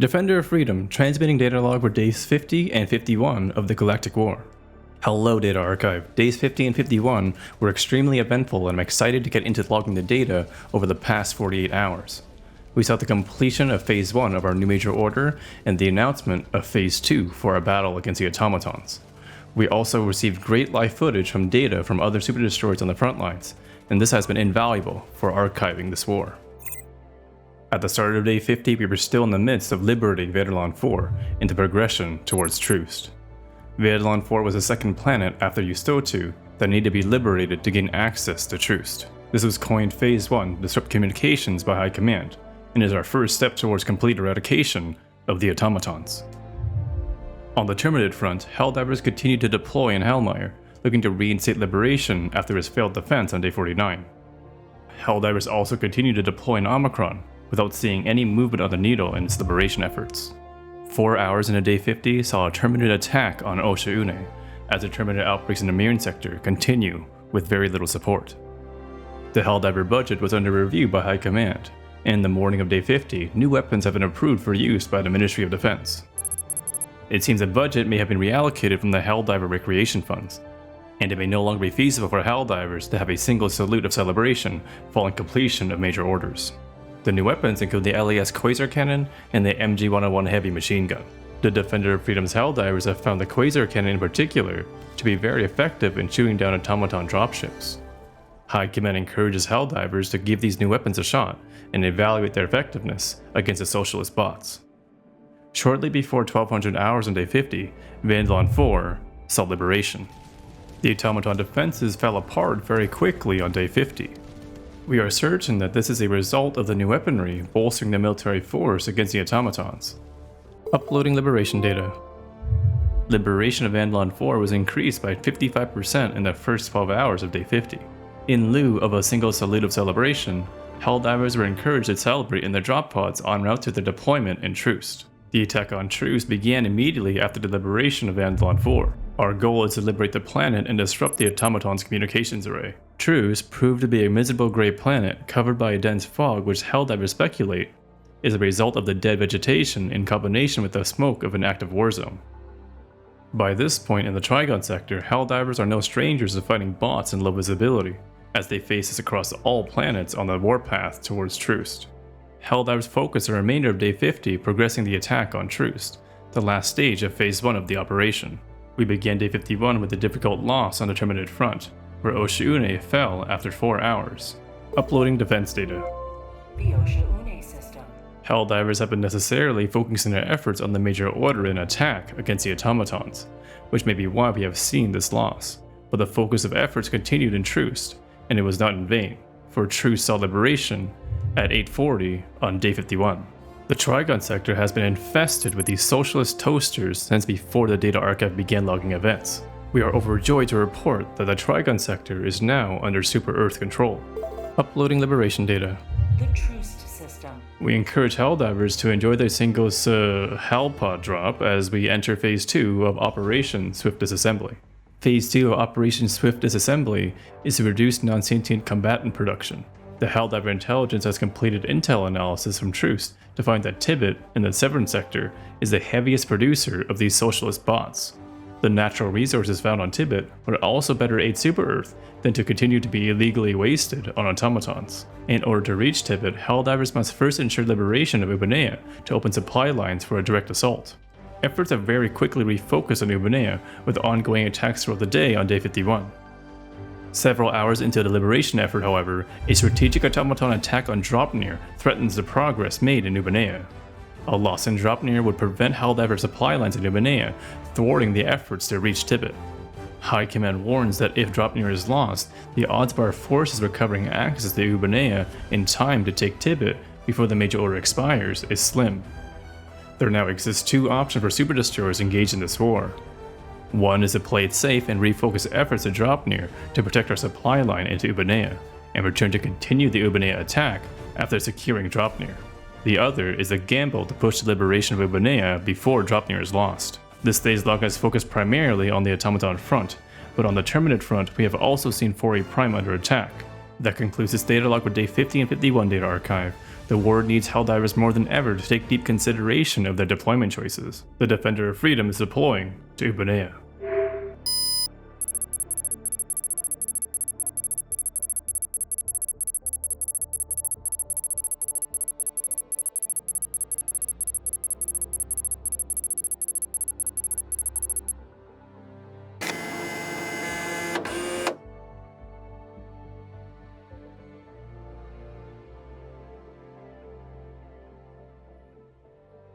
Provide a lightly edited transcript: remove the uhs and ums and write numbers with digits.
Defender of Freedom, transmitting data log for days 50 and 51 of the Galactic War. Hello Data Archive, days 50 and 51 were extremely eventful and I'm excited to get into logging the data over the past 48 hours. We saw the completion of Phase 1 of our new major order and the announcement of Phase 2 for our battle against the Automatons. We also received great live footage from data from other super destroyers on the front lines, and this has been invaluable for archiving this war. At the start of day 50, we were still in the midst of liberating Vedalon 4 into progression towards Truce. Vedalon 4 was the second planet after Eustotu that needed to be liberated to gain access to Truce. This was coined Phase 1, Disrupt Communications by High Command, and is our first step towards complete eradication of the Automatons. On the Terminated front, Helldivers continued to deploy in Hellmire, looking to reinstate liberation after his failed defense on day 49. Helldivers also continued to deploy in Omicron, without seeing any movement on the needle in its liberation efforts. 4 hours into day 50 saw a Terminated attack on Osha-Une, as the Terminated outbreaks in the Mirren sector continue with very little support. The Helldiver budget was under review by High Command, and in the morning of day 50, new weapons have been approved for use by the Ministry of Defense. It seems the budget may have been reallocated from the Helldiver recreation funds, and it may no longer be feasible for Helldivers to have a single salute of celebration following completion of major orders. The new weapons include the LES Quasar Cannon and the MG-101 Heavy Machine Gun. The Defender of Freedom's Helldivers have found the Quasar Cannon in particular to be very effective in shooting down automaton dropships. High Command encourages Helldivers to give these new weapons a shot and evaluate their effectiveness against the socialist bots. Shortly before 1200 hours on day 50, Vedalon 4 saw liberation. The automaton defenses fell apart very quickly on day 50. We are certain that this is a result of the new weaponry bolstering the military force against the automatons. Uploading liberation data. Liberation of Andon 4 was increased by 55% in the first 12 hours of day 50. In lieu of a single salute of celebration, Helldivers were encouraged to celebrate in their drop pods en route to their deployment in Truce. The attack on Truce began immediately after the liberation of Andon 4. Our goal is to liberate the planet and disrupt the automaton's communications array. Truce proved to be a miserable gray planet covered by a dense fog which Helldivers speculate is a result of the dead vegetation in combination with the smoke of an active war zone. By this point in the Trigon sector, Helldivers are no strangers to fighting bots in low visibility, as they face this across all planets on the warpath towards Truce. Helldivers focus the remainder of day 50 progressing the attack on Truce, the last stage of Phase 1 of the operation. We began day 51 with a difficult loss on the Terminated front, where Osha-Une fell after 4 hours. Uploading defense data. The Osha-Une system. Helldivers have been necessarily focusing their efforts on the major order in attack against the automatons, which may be why we have seen this loss. But the focus of efforts continued in Truce, and it was not in vain, for Truce saw liberation at 8:40 on day 51. The Trigon sector has been infested with these socialist toasters since before the data archive began logging events. We are overjoyed to report that the Trigon sector is now under Super Earth control. Uploading liberation data. The Truce system. We encourage Helldivers to enjoy their singles Hellpod drop as we enter Phase 2 of Operation Swift Disassembly. Phase 2 of Operation Swift Disassembly is to reduce non-sentient combatant production. The Helldiver intelligence has completed intel analysis from Truce to find that Tibet in the Severn sector is the heaviest producer of these socialist bots. The natural resources found on Tibet would also better aid Super Earth than to continue to be illegally wasted on automatons. In order to reach Tibet, Helldivers must first ensure liberation of Ubanea to open supply lines for a direct assault. Efforts have very quickly refocused on Ubanea with ongoing attacks throughout the day on day 51. Several hours into the liberation effort, however, a strategic automaton attack on Dropnir threatens the progress made in Ubanea. A loss in Dropnir would prevent Helldiver supply lines in Ubanea, thwarting the efforts to reach Tibet. High Command warns that if Dropnir is lost, the odds of our forces recovering access to Ubanea in time to take Tibet before the major order expires is slim. There now exists two options for super destroyers engaged in this war. One is to play it safe and refocus efforts to Dropnir to protect our supply line into Ubanea, and return to continue the Ubanea attack after securing Dropnir. The other is a gamble to push the liberation of Ubanea before Dropnir is lost. This day's log has focused primarily on the automaton front, but on the Terminated front we have also seen 4A Prime under attack. That concludes this data log with day 50 and 51 data archive. The war needs Helldivers more than ever to take deep consideration of their deployment choices. The Defender of Freedom is deploying to Ubanea.